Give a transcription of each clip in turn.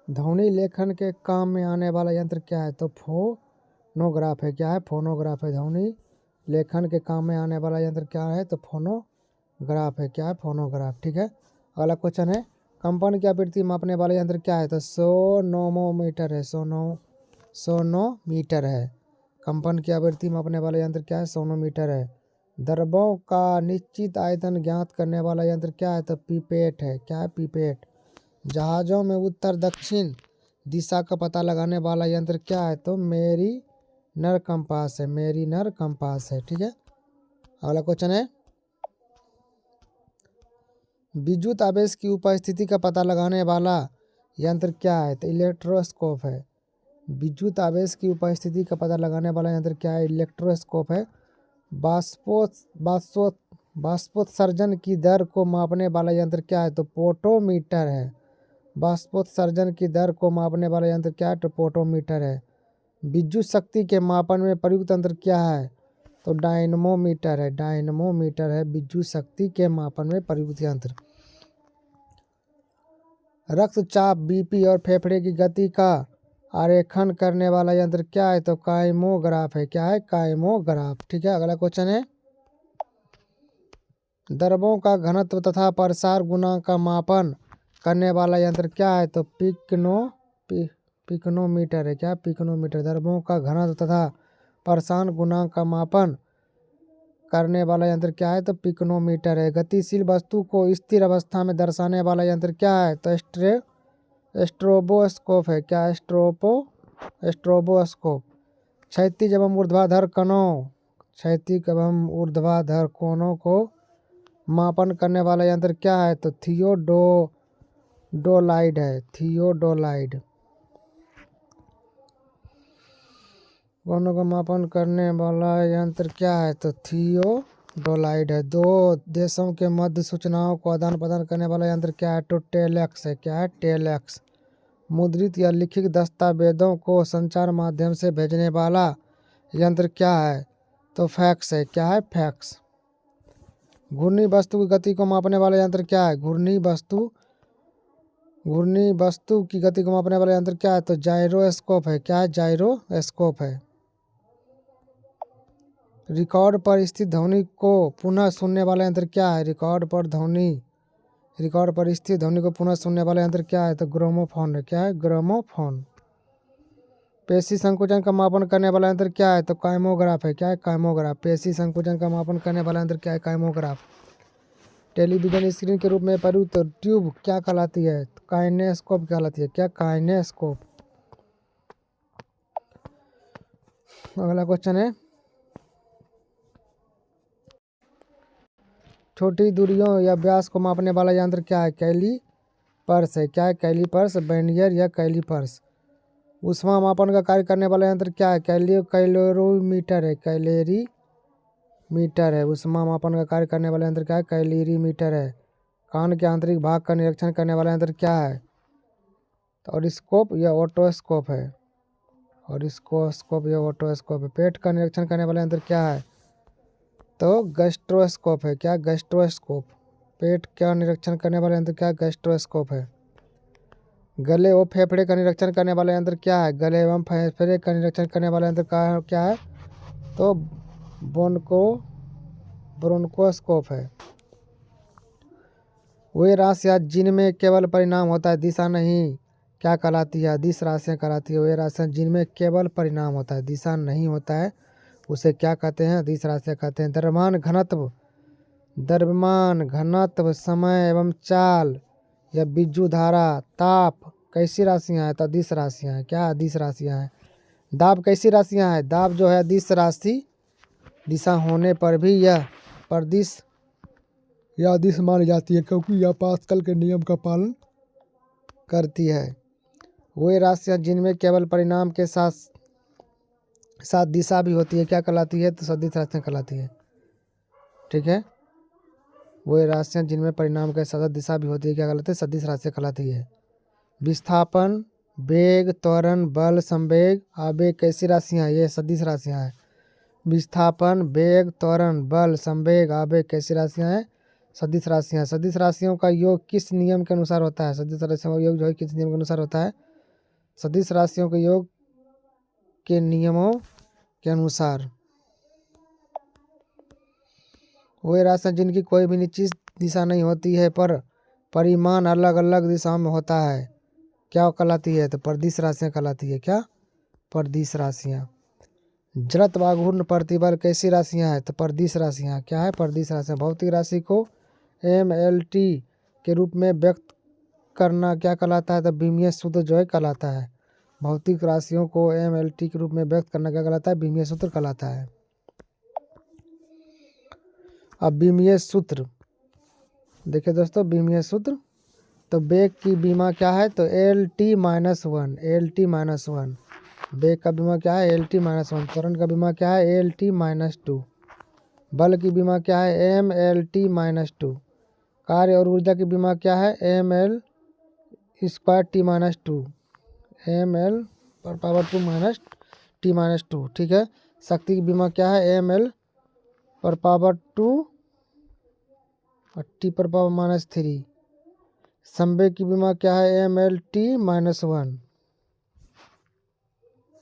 ध्वनि लेखन के काम में आने वाला यंत्र क्या है? तो फोनोग्राफ है। क्या है? फोनोग्राफ है। ध्वनि लेखन के काम में आने वाला यंत्र क्या है? तो फोनोग्राफ है। क्या है? फोनोग्राफ। ठीक है। अगला क्वेश्चन है, कंपन की आवृत्ति मापने वाला यंत्र क्या है? तो सोनोमीटर है। सोनोमीटर है। कंपन की आवृत्ति मापने वाला यंत्र क्या है? सोनोमीटर है। द्रवों का निश्चित आयतन ज्ञात करने वाला यंत्र क्या है? तो पिपेट है। क्या है? पिपेट। जहाज़ों में उत्तर दक्षिण दिशा का पता लगाने वाला यंत्र क्या है? तो मेरीनर कंपास है। मेरीनर कंपास है। ठीक है। अगला क्वेश्चन है, विद्युत आवेश की उपस्थिति का पता लगाने वाला यंत्र क्या है? तो इलेक्ट्रोस्कोप है। विद्युत आवेश की उपस्थिति का पता लगाने वाला यंत्र क्या है? इलेक्ट्रोस्कोप है। बाष्पोत्सर्जन की दर को मापने वाला यंत्र क्या है? तो पोटोमीटर है। बाष्पोत्सर्जन की दर को मापने वाला यंत्र क्या है? तो पोटोमीटर है। विद्युत शक्ति के मापन में प्रयुक्त यंत्र क्या है? तो डायनमोमीटर है। डायनमोमीटर है विद्युत शक्ति के मापन में प्रयुक्त यंत्र। रक्तचाप, बीपी और फेफड़े की गति का आरेखन करने वाला यंत्र क्या है? तो काइमोग्राफ है। क्या है? काइमोग्राफ। ठीक है। अगला क्वेश्चन है, द्रवों का घनत्व तथा प्रसार गुणांक का मापन करने वाला यंत्र क्या है? तो पिकनोमीटर है। क्या? पिकनोमीटर। द्रवों का घनत्व तथा प्रसार गुणांक का मापन करने वाला यंत्र क्या है? तो पिकनोमीटर है। गतिशील वस्तु को स्थिर अवस्था में दर्शाने वाला यंत्र क्या है? तो स्ट्रोबोस्कोप है। क्या? स्ट्रोबोस्कोप। क्षैतिज एवं ऊर्ध्वाधर कोणों को मापन करने वाला यंत्र क्या है? तो थियोडोलाइड है। थियोडोलाइड। कोणों का मापन करने वाला यंत्र क्या है? तो थियोडोलाइड है। दो देशों के मध्य सूचनाओं को आदान प्रदान करने वाला यंत्र क्या है? तो टेलेक्स है। क्या है? टेलेक्स। मुद्रित या लिखित दस्तावेजों को संचार माध्यम से भेजने वाला यंत्र क्या है? तो फैक्स है। क्या है? फैक्स। घूर्णी वस्तु की गति को मापने वाला यंत्र क्या है? घूर्णी वस्तु की गति को मापने वाला यंत्र क्या है? तो जाइरोस्कोप है। क्या है? जाइरोस्कोप है। रिकॉर्ड पर स्थित ध्वनि को पुनः सुनने वाला यंत्र क्या है? रिकॉर्ड पर स्थित ध्वनि को पुनः सुनने वाला यंत्र क्या है? तो ग्रामोफोन है। क्या है? ग्रामोफोन। पेशी संकुचन का मापन करने वाला यंत्र क्या है? तो काइमोग्राफ है। क्या है? काइमोग्राफ। पेशी संकुचन का मापन करने वाला यंत्र क्या है? काइमोग्राफ। टेलीविजन स्क्रीन के रूप में प्रयुक्त ट्यूब क्या कहलाती है? तो काइनेस्कोप कहलाती है। क्या? काइनेस्कोप। अगला क्वेश्चन है, छोटी दूरियों या व्यास को मापने वाला यंत्र क्या है? कैलीपर्स है। क्या है? कैलीपर्स। वर्नियर या कैलीपर्स। ऊष्मा मापन का कार्य करने वाला यंत्र क्या है? कैलोरीमीटर है। कैलोरीमीटर है। ऊष्मा मापन का कार्य करने वाला यंत्र क्या है? कैलोरीमीटर है। कान के आंतरिक भाग का निरीक्षण करने वाला यंत्र क्या है? तो ऑरिस्कोप या ओटोस्कोप है। ऑरिस्कोस्कोप या ओटोस्कोप है। पेट का निरीक्षण करने वाला यंत्र क्या है? तो गैस्ट्रोस्कोप है। क्या? गैस्ट्रोस्कोप। पेट का निरीक्षण करने वाला यंत्र क्या है? गैस्ट्रोस्कोप है। गले और फेफड़े का निरीक्षण करने वाला यंत्र क्या है? गले एवं फेफड़े का निरीक्षण करने वाला यंत्र क्या है? तो ब्रोंकोस्कोप है। वे राशियाँ जिनमें केवल परिणाम होता है, दिशा नहीं, क्या कहलाती है? अदिश राशियाँ कहलाती है। वे राशियाँ जिनमें केवल परिणाम होता है, दिशा नहीं होता है, उसे क्या कहते हैं? अदिश राशियाँ कहते हैं। द्रव्यमान घनत्व, समय एवं चाल या विद्युत धारा, ताप कैसी राशियाँ हैं? तो अदिश राशियाँ हैं। क्या? अदिश राशियाँ हैं। दाब कैसी राशियाँ हैं? दाब जो है अदिश राशि, दिशा होने पर भी यह प्रदिश या अदिश मानी जाती है, क्योंकि यह पास्कल के नियम का पालन करती है। वे राशियाँ जिनमें केवल परिणाम के साथ दिशा भी होती है, क्या कहलाती है? तो सदिश राशियाँ कहलाती है। ठीक है। वे राशियाँ जिनमें परिणाम के साथ दिशा भी होती है, क्या कहलाती है? सदिश राशियाँ कहलाती है। विस्थापन, वेग, त्वरण, बल, संवेग, आवेग कैसी राशियाँ हैं? ये सदिश राशियाँ हैं। विस्थापन, वेग, त्वरण, बल, संवेग, आवेग कैसी राशियाँ हैं? सदिश राशियाँ। सदिश राशियों का योग किस नियम के अनुसार होता है? सदिश राशियों का योग जो है किस नियम के अनुसार होता है? सदिश राशियों के योग के नियमों के अनुसार। वे राशियाँ जिनकी कोई भी निश्चित दिशा नहीं होती है पर परिमाण अलग अलग दिशाओं में होता है, क्या कहलाती है? तो परदिश राशियाँ कहलाती है। क्या? परदिश राशियाँ। जड़त्व आघूर्ण प्रतिबल कैसी राशियाँ हैं? तो परदिश राशियाँ। क्या है? परदिश राशियाँ। भौतिक राशि को MLT के रूप में व्यक्त करना क्या कहलाता है? तो बीमीय सूत्र जो है कहलाता है। भौतिक राशियों को MLT के रूप में व्यक्त करना क्या कहलाता है? बीमीय सूत्र कहलाता है। अब बीमीय सूत्र देखिए दोस्तों, बीमीय सूत्र तो वेग की बीमा क्या है? तो LT-1। LT-1 वेग का बीमा क्या है? LT-1। त्वरण का बीमा क्या है? LT-2। बल की बीमा क्या है? MLT-2। कार्य और ऊर्जा की बीमा क्या है? ML² ML पर पावर 2 माइनस T-2। ठीक है। शक्ति की बीमा क्या है? ML पर पावर 2 और T पर पावर -3। संवेग की बीमा क्या है? MLT-1।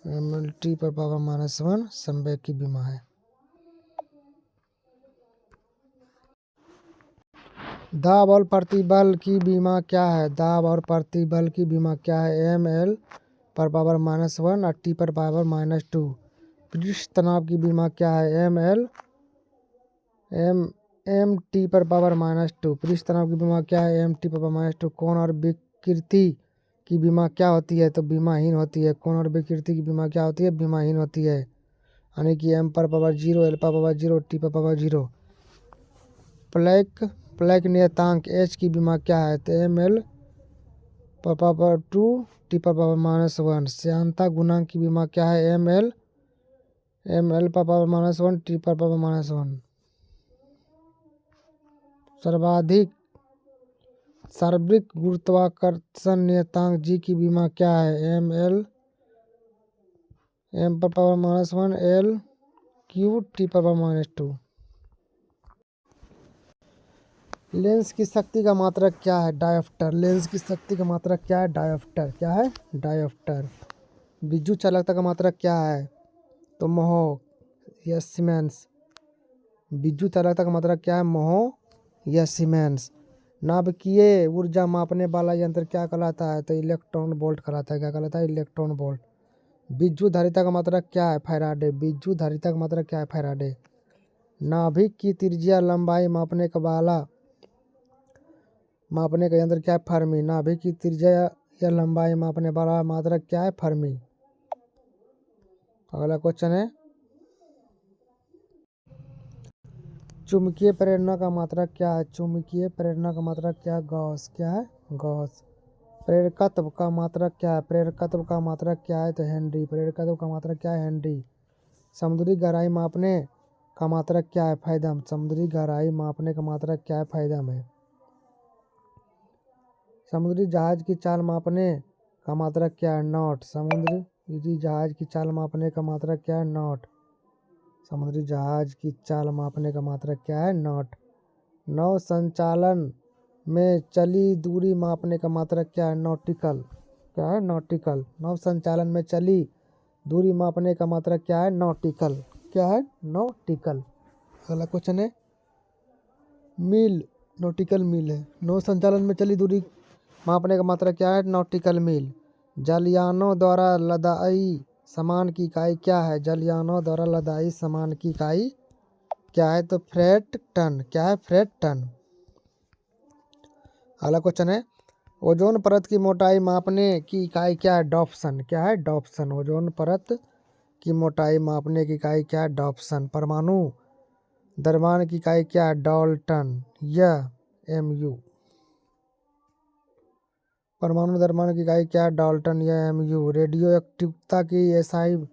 MLT पर पावर -1 संवेग की बीमा है। दाब और प्रतिबल की बीमा क्या है? दाब और प्रतिबल की बीमा क्या है? ML पर पावर -1 और T पर पावर -2। पृष्ठ तनाव की बीमा क्या है? MT पर पावर -2। पृष्ठ तनाव की बीमा क्या है? MT पर पावर -2। कोण और विकृति की बीमा क्या होती है? तो बीमाहीन होती है। कोण और विकृति की बीमा क्या होती है? बीमाहीन होती है। यानी कि M पर पावर 0, L पर पावर 0, T पर पावर 0। प्लैंक नियतांक H की बीमा क्या है? तो ML पर पावर 2, T पर पावर -1। श्यानता गुणांक की बीमा क्या है? ML पर पावर -1, T पर पावर -1। सार्वत्रिक गुरुत्वाकर्षण नियतांक G की बीमा क्या है? M पर पावर -1, L³ T पर पावर -2। लेंस की शक्ति का मात्रक क्या है? डायोप्टर। लेंस की शक्ति का मात्रक क्या है? डायोप्टर। क्या है? डायोप्टर। विद्युत चालकता का मात्रक क्या है? तो मोह या सीमेंस। विद्युत चालकता का मात्रक क्या है? मोह या सीमेंस। नाभिकीय ऊर्जा मापने वाला यंत्र क्या कहलाता है? तो इलेक्ट्रॉन वोल्ट कहलाता है। क्या कहलाता है? Electron volt. विद्युत धारिता का मात्रक क्या है? फैराडे। विद्युत धारिता का मात्रक क्या है? फैराडे। नाभिक की त्रिज्या लंबाई मापने का यंत्र क्या है? फर्मी। नाभिक की त्रिज्या या लंबाई मापने वाला मात्रक क्या है? फर्मी। अगला क्वेश्चन है, चुंबकीय प्रेरणा का मात्रक क्या है? चुंबकीय प्रेरणा का मात्रक क्या है? गॉस। क्या है? गॉस। प्रेरकत्व का मात्रक क्या है? प्रेरकत्व का मात्रक क्या है? तो हेनरी। प्रेरकत्व का मात्रक क्या है? हेनरी। समुद्री गहराई मापने का मात्रक क्या है? फैथम। समुद्री गहराई मापने का मात्रक क्या है? फैथम है। समुद्री जहाज की चाल मापने का मात्रक क्या है? नॉट। समुद्री जहाज की चाल मापने का मात्रक क्या है? नॉट। समुद्री जहाज की चाल मापने का मात्रक क्या है? नॉट। नौ संचालन में चली दूरी मापने का मात्रक क्या है? नॉटिकल। क्या है? नॉटिकल। नौ संचालन में चली दूरी मापने का मात्रक क्या है? नॉटिकल। क्या है? नॉटिकल। अगला क्वेश्चन है, मील। नॉटिकल मील है। नौ संचालन में चली दूरी मापने का मात्रक क्या है? नॉटिकल मील। जलयानों द्वारा लदाई सामान की इकाई क्या है? जलयानों द्वारा लदाई सामान की इकाई क्या है? तो फ्रेट टन। क्या है? Freight ton. अगला क्वेश्चन है, ओजोन परत की मोटाई मापने की इकाई क्या है? डॉप्सन। क्या है? डॉप्सन। ओजोन परत की मोटाई मापने की इकाई क्या है? डॉप्सन। परमाणु द्रव्यमान की इकाई क्या है? डाल्टन या MU। परमाणु द्रव्यमान की इकाई क्या है? डाल्टन या MU। रेडियो एक्टिवता की SI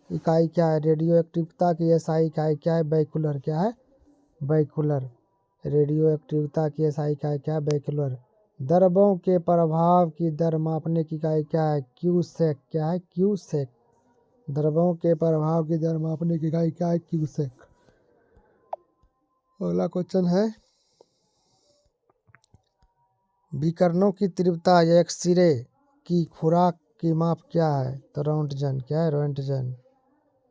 इकाई क्या है? रेडियो एक्टिवता की SI इकाई क्या है? बैकुलर। क्या है? बैकुलर। रेडियो एक्टिवता की SI इकाई क्या है? बैकुलर। द्रव्यों के प्रभाव की दर मापने की इकाई क्या है? क्यूसेक। क्या है? क्यूसेक। द्रव्यों के प्रभाव की दर मापने की इकाई क्या है? क्यूसेक। अगला क्वेश्चन है, विकिरणों की तीव्रता या एक्सरे की खुराक की माप क्या है? तो रोंटगन। क्या है? रोंटगन।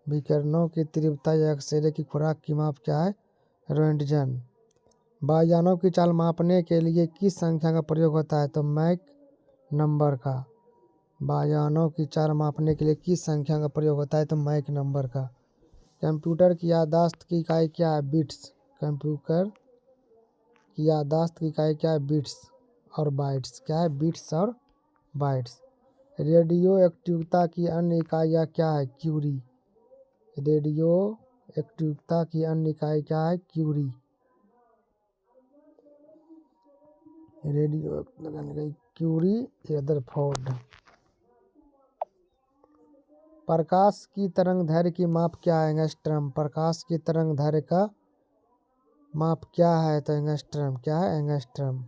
विकिरणों की तीव्रता या एक्सरे की खुराक की माप क्या है? रोंटगन। वायुयानों की चाल मापने के लिए किस संख्या का प्रयोग होता है? तो मैक नंबर का। वायुयानों की चाल मापने के लिए किस संख्या का प्रयोग होता है? तो मैक नंबर का। कंप्यूटर की याददाश्त की इकाई क्या है? बिट्स। कंप्यूटर की याददाश्त की इकाई क्या है? बिट्स और बाइट्स। क्या है? बिट्स और बाइट्स। रेडियो एक्टिवता की अन्य इकाइयाँ क्या है? क्यूरी। रेडियो एक्टिवता की अन्य इकाई क्या है? क्यूरी। Radio curie rutherford. प्रकाश की तरंग दैर्घ्य की माप क्या है? एंगस्ट्रम। प्रकाश की तरंग दैर्घ्य का माप क्या है? तो एंगस्ट्रम। क्या है? एंगस्ट्रम।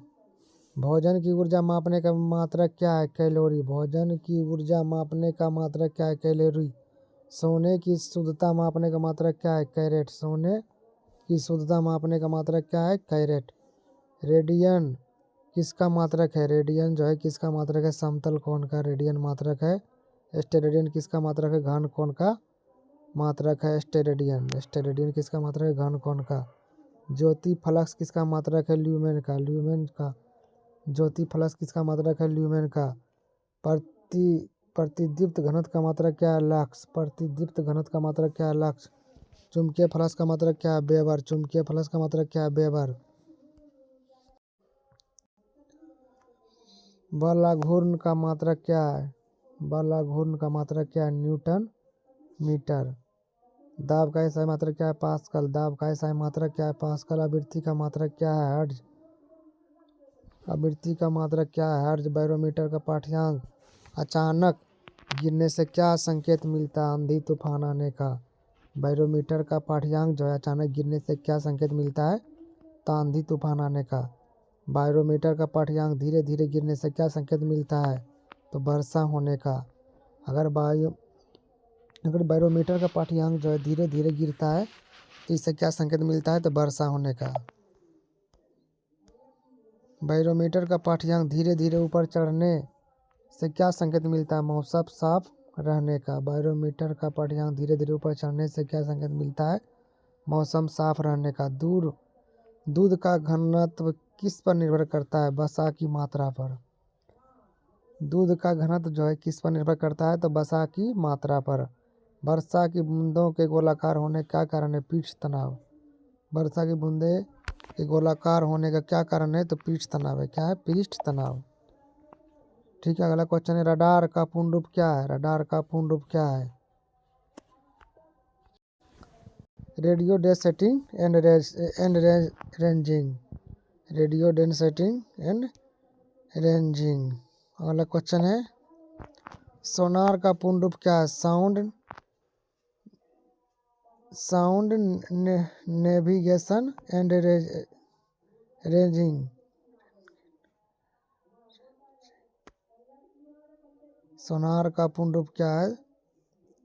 भोजन की ऊर्जा मापने का मात्रक क्या है? कैलोरी। भोजन की ऊर्जा मापने का मात्रक क्या है? कैलोरी। सोने की शुद्धता मापने का मात्रक क्या है? कैरेट। सोने की शुद्धता मापने का मात्रक क्या है? कैरेट। रेडियन किसका मात्रक है? रेडियन जो है किसका मात्रक है? समतल कोण का रेडियन मात्रक है। स्टेरेडियन किसका मात्रक है? घन कोण का मात्रक है। स्टेरेडियन। स्टेरेडियन किसका मात्रक है? घन कोण का। ज्योति फ्लक्स किसका मात्रक है? ल्यूमेन का। ल्यूमेन का। ज्योति फ्लक्स किसका मात्रक है? ल्यूमेन का। प्रतिदीप्त घनत्व का मात्रक क्या है? लक्स। प्रतिदीप्त घनत्व का मात्रक क्या है? लक्स। चुंबकीय फ्लक्स का मात्रक क्या है? वेबर। चुंबकीय फ्लक्स का मात्रक क्या है? वेबर। बल घूर्ण का मात्रक क्या है? बल घूर्ण का मात्रक क्या है? Newton metre. दाब का एसआई मात्रक क्या है? पास्कल। दाब का एसआई मात्रक क्या है? पास्कल। आवृत्ति का मात्रक क्या है? हर्ट्ज। आवृत्ति का मात्रक क्या है? हर्ट्ज। बैरोमीटर का पाठ्यांक अचानक गिरने से क्या संकेत मिलता है? आंधी तूफान आने का। बैरोमीटर का पाठ्यांक जो है अचानक गिरने से क्या संकेत मिलता है? तो आंधी तूफान आने का। बैरोमीटर का पाठ्यांक धीरे धीरे गिरने से क्या संकेत मिलता है? तो वर्षा होने का। अगर बैरोमीटर का पाठ्यांक जो है धीरे धीरे गिरता है तो इससे क्या संकेत मिलता है? तो वर्षा होने का। बैरोमीटर का पाठ्यांक धीरे धीरे ऊपर चढ़ने से क्या संकेत मिलता है? मौसम साफ रहने का। बैरोमीटर का पाठ्यांक धीरे धीरे ऊपर चढ़ने से क्या संकेत मिलता है? मौसम साफ रहने का। दूध का घनत्व किस पर निर्भर करता है? वसा की मात्रा पर। दूध का घनत्व जो है किस पर निर्भर करता है? तो वसा की मात्रा पर। वर्षा की बूंदों के गोलाकार होने का क्या कारण है? पृष्ठ तनाव। वर्षा की बूंदे के गोलाकार होने का क्या कारण है? तो पृष्ठ तनाव है। क्या है? पृष्ठ तनाव। ठीक है, अगला क्वेश्चन है रडार का पूर्ण रूप क्या है? रडार का पूर्ण रूप क्या है? Radio density and ranging. Radio density and ranging. अगला क्वेश्चन है सोनार का पूर्ण रूप क्या है? Sound navigation and ranging. Sonar का पूर्ण रूप क्या है?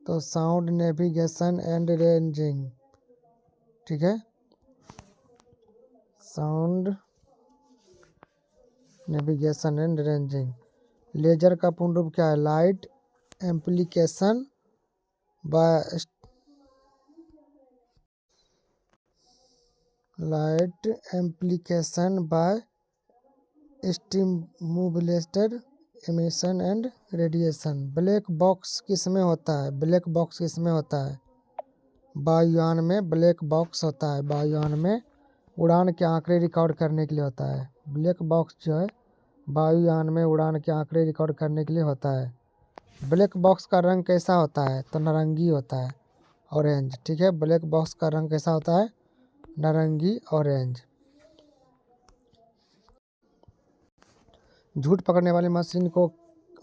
तो साउंड नेविगेशन एंड रेंजिंग। ठीक है, sound navigation and ranging. Laser का पूर्ण रूप क्या है? Light amplification by stimulated emission and radiation. Black box किस में होता है? ब्लैक बॉक्स किस में होता है? वायुयान में ब्लैक बॉक्स होता है। वायुयान में उड़ान के आंकड़े रिकॉर्ड करने के लिए होता है। ब्लैक बॉक्स जो है वायुयान में उड़ान के आंकड़े रिकॉर्ड करने के लिए होता है। ब्लैक बॉक्स का रंग कैसा होता है? तो नारंगी होता है, ऑरेंज। ठीक है, ब्लैक बॉक्स का रंग कैसा होता है? नारंगी, ऑरेंज। झूठ पकड़ने वाली मशीन को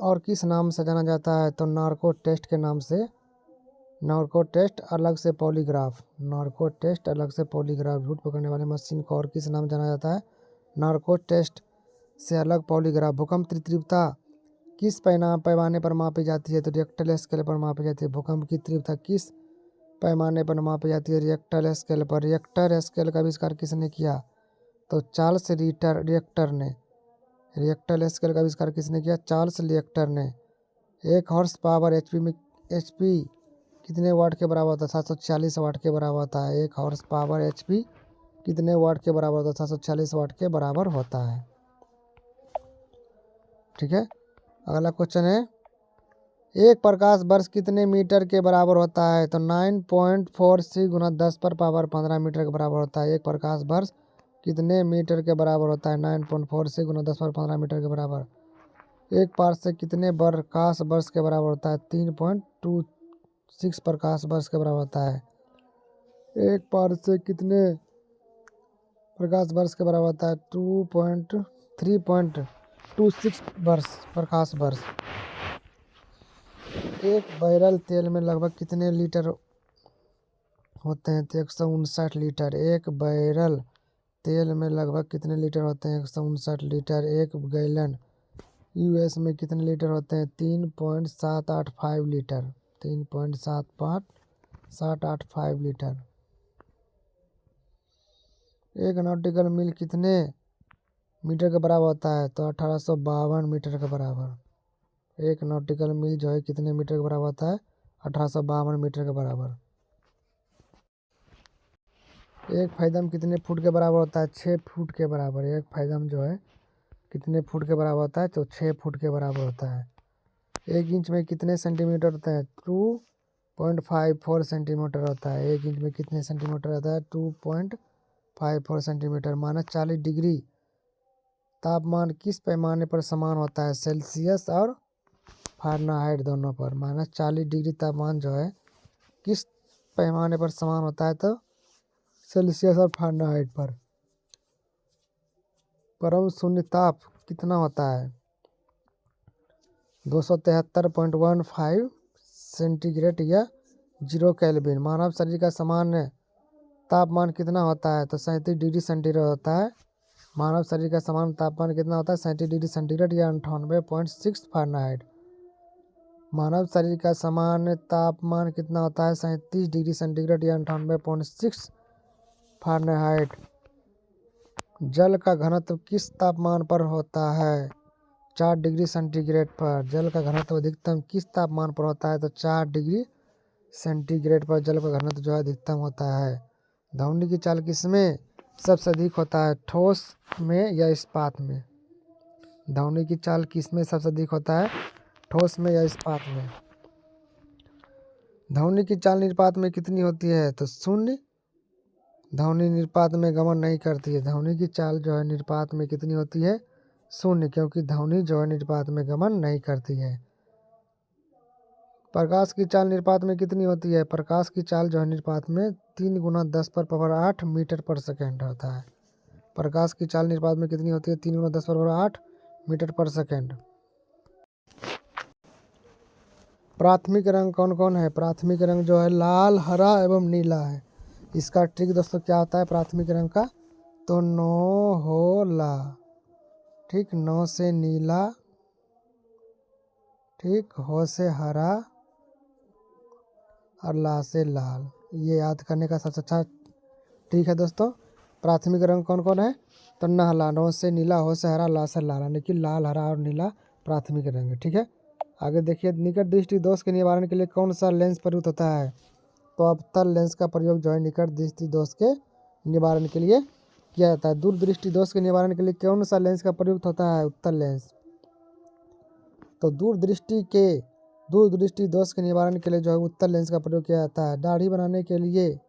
और किस नाम से जाना जाता है? तो नार्को टेस्ट के नाम से। नार्को टेस्ट अलग से पॉलीग्राफ। नार्को टेस्ट अलग से पॉलीग्राफ। झूठ पकड़ने वाली मशीन को और किस नाम जाना जाता है? नार्को टेस्ट से अलग पॉलीग्राफ। भूकंप की तीव्रता किस पैमाने पर मापी जाती है? तो रिएक्टर स्केल पर मापी जाती है। भूकंप की तीव्रता किस पैमाने पर मापी जाती है? रिएक्टर स्केल पर। रिएक्टर स्केल का आविष्कार किसने किया? तो चार्ल्स रिएक्टर ने। रिएक्टर स्केल का आविष्कार किसने किया? चार्ल्स रिएक्टर ने। 1 हॉर्स पावर एचपी कितने वाट के बराबर होता है? 746 वाट के बराबर होता है। 1 हॉर्स पावर एचपी कितने वाट के बराबर होता है? 746 वाट के बराबर होता है। ठीक है, अगला क्वेश्चन है, एक प्रकाश वर्ष कितने मीटर के बराबर होता है? तो 9.46 गुना 10 पर पावर 15 मीटर के बराबर होता है। एक प्रकाश वर्ष कितने मीटर के बराबर होता है? 9.46 गुना 10 पर 15 मीटर के बराबर। एक पारसेक कितने प्रकाश वर्ष के बराबर होता है? 3.26 प्रकाश वर्ष के बराबर होता है। एक पारसेक कितने प्रकाश वर्ष के बराबर होता है? 3.26 वर्ष प्रकाश वर्ष। एक बैरल तेल में लगभग कितने लीटर होते हैं? तो 159 लीटर। एक बैरल तेल में लगभग कितने लीटर होते हैं? 159 लीटर। एक गैलन यूएस में कितने लीटर होते हैं? 3.785 लीटर। 3.785 लीटर। एक नॉटिकल मील कितने मीटर के बराबर होता है? तो 1852 मीटर के बराबर। एक नॉटिकल मील जो है कितने मीटर के बराबर होता है? 1852 मीटर के बराबर। एक फैदम कितने फुट के बराबर होता है? 6 फुट के बराबर। एक फैदम जो है कितने फुट के बराबर होता है? तो 6 फुट के बराबर होता है। एक इंच में कितने सेंटीमीटर होता है? 2.54 सेंटीमीटर होता है। एक इंच में कितने सेंटीमीटर होता है? 2.54 सेंटीमीटर। -40 डिग्री तापमान किस पैमाने पर समान होता है? सेल्सियस और फ़ारेनहाइट दोनों पर। -40 डिग्री तापमान जो है किस पैमाने पर समान होता है? तो सेल्सियस और फ़ारेनहाइट पर। परम शून्य ताप कितना होता है? 273.15 सेंटीग्रेड या 0 केल्विन। मानव शरीर का सामान्य तापमान कितना होता है? तो 37 डिग्री सेंटीग्रेड होता है। मानव शरीर का सामान्य तापमान कितना होता है? 37 डिग्री सेंटीग्रेड या 98.6 फ़ारेनहाइट। मानव शरीर का सामान्य तापमान कितना होता है? 37 डिग्री सेंटीग्रेड या 98.6 फ़ारेनहाइट। जल का घनत्व किस तापमान पर होता है? 4 डिग्री सेंटीग्रेड पर। जल का घनत्व अधिकतम किस तापमान पर होता है? तो 4 डिग्री सेंटीग्रेड पर जल का घनत्व जो है अधिकतम होता है। ध्वनि की चाल किसमें सबसे अधिक होता है? ठोस में या इस्पात में? ध्वनि की चाल किसमें सबसे अधिक होता है? ठोस में या इस्पात में? ध्वनि की चाल निर्पात में कितनी होती है? तो 0। ध्वनि निर्पात में गमन नहीं करती है। ध्वनि की चाल जो है निर्पात में कितनी होती है? 0, क्योंकि ध्वनि जो है निर्पात में गमन नहीं करती है। प्रकाश की चाल निर्पात में कितनी होती है? प्रकाश की चाल जो है निर्पात में 3 गुना 10 पर पावर 8 मीटर पर सेकेंड होता है। प्रकाश की चाल निर्पात में कितनी होती है? 3 गुना 10 पर पावर 8 मीटर पर सेकेंड। प्राथमिक रंग कौन कौन है? प्राथमिक रंग जो है लाल, हरा एवं नीला है। इसका ट्रिक दोस्तों क्या होता है प्राथमिक रंग का? तो नो हो ला। ठीक, नो से नीला, ठीक, हो से हरा और ला से लाल। ये याद करने का सबसे अच्छा ट्रिक है दोस्तों। प्राथमिक रंग कौन कौन है? तो नहला, नो से नीला, हो से हरा, ला से लाल, यानी कि लाल, हरा और नीला प्राथमिक रंग है। ठीक है, आगे देखिए, निकट दृष्टि दोष के निवारण के लिए कौन सा लेंस प्रयुक्त होता है? तो अवतल लेंस का प्रयोग जो है निकट दृष्टि दोष के निवारण के लिए किया जाता है। दूर दृष्टि दोष के निवारण के लिए कौन सा लेंस का प्रयुक्त होता है? उत्तल लेंस। तो दूर दृष्टि दोष के निवारण के लिए जो है उत्तल लेंस का प्रयोग किया जाता है। दाढ़ी बनाने के लिए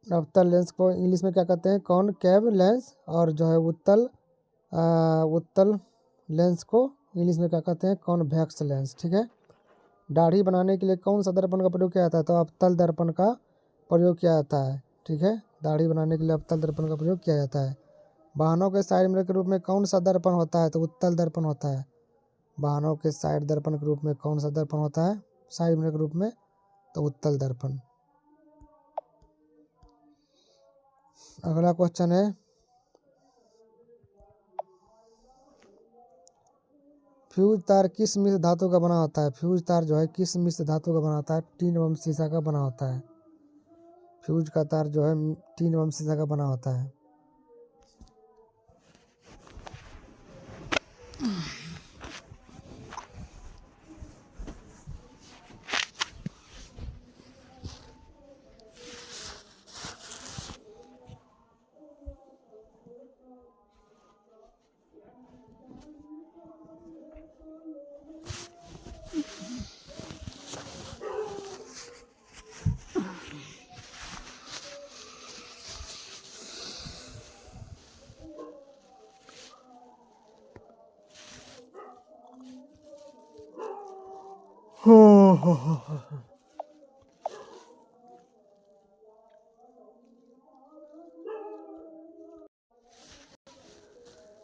अवतल लेंस को इंग्लिश में क्या कहते हैं? Concave lens. और जो है उत्तल लेंस को इंग्लिश में क्या कहते हैं? Convex lens. ठीक है, दाढ़ी बनाने के लिए कौन सा दर्पण का प्रयोग किया जाता है? तो अवतल दर्पण का प्रयोग किया जाता है। ठीक है, दाढ़ी बनाने के लिए अवतल दर्पण का प्रयोग किया जाता है। वाहनों के साइड मिरर के रूप में कौन सा दर्पण होता है? तो उत्तल दर्पण होता है। वाहनों के साइड दर्पण के रूप में कौन सा दर्पण होता है साइड मिरर के रूप में? तो उत्तल दर्पण। अगला क्वेश्चन है, फ्यूज तार किस मिश्र धातु का बना होता है? फ्यूज तार जो है किस मिश्र धातु का बना होता है? टीन एवं सीसा का बना होता है। फ्यूज का तार जो है टीन एवं सीसा का बना होता है।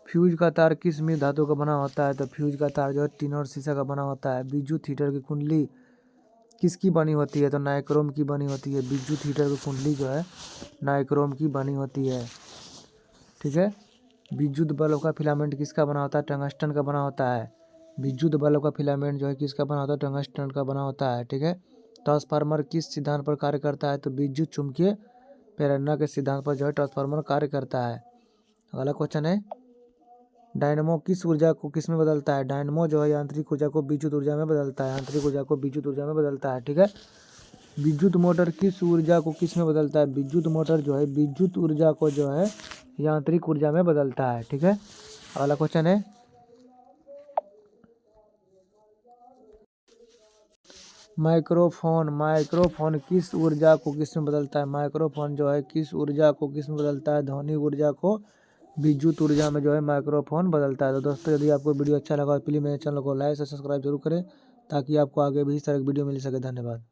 फ्यूज का तार किस मिश्र धातु का बना होता है? तो फ्यूज का तार जो है टिन और शीशा का बना होता है। विद्युत हीटर की कुंडली किसकी बनी होती है? तो नाइक्रोम की बनी होती है। विद्युत हीटर की कुंडली जो है नाइक्रोम की बनी होती है। ठीक है। विद्युत बल्ब का फिलामेंट किसका बना होता है? टंगस्टन का बना होता है। विद्युत बल्ब का फिलामेंट जो है किसका बना होता है? टंगस्टन का बना होता है। ठीक है। ट्रांसफार्मर किस सिद्धांत पर कार्य करता है? तो विद्युत चुम्बकीय प्रेरणा के सिद्धांत पर जो है ट्रांसफार्मर कार्य करता है। अगला क्वेश्चन है, डायनमो किस ऊर्जा को किस में बदलता है? डायनमो जो है यांत्रिक ऊर्जा को विद्युत ऊर्जा में बदलता है। यांत्रिक ऊर्जा को विद्युत ऊर्जा में बदलता है। ठीक है। विद्युत मोटर किस ऊर्जा को किस में बदलता है? विद्युत मोटर जो है विद्युत ऊर्जा को जो है यांत्रिक ऊर्जा में बदलता है। ठीक है। अगला क्वेश्चन है, माइक्रोफोन किस ऊर्जा को किस में बदलता है? माइक्रोफोन जो है किस ऊर्जा को किस में बदलता है? ध्वनि ऊर्जा को विद्युत ऊर्जा में जो है माइक्रोफोन बदलता है। तो दोस्तों यदि आपको वीडियो अच्छा लगा तो प्लीज़ मेरे चैनल को लाइक और सब्सक्राइब जरूर करें ताकि आपको आगे भी इस तरह की वीडियो मिल सके। धन्यवाद।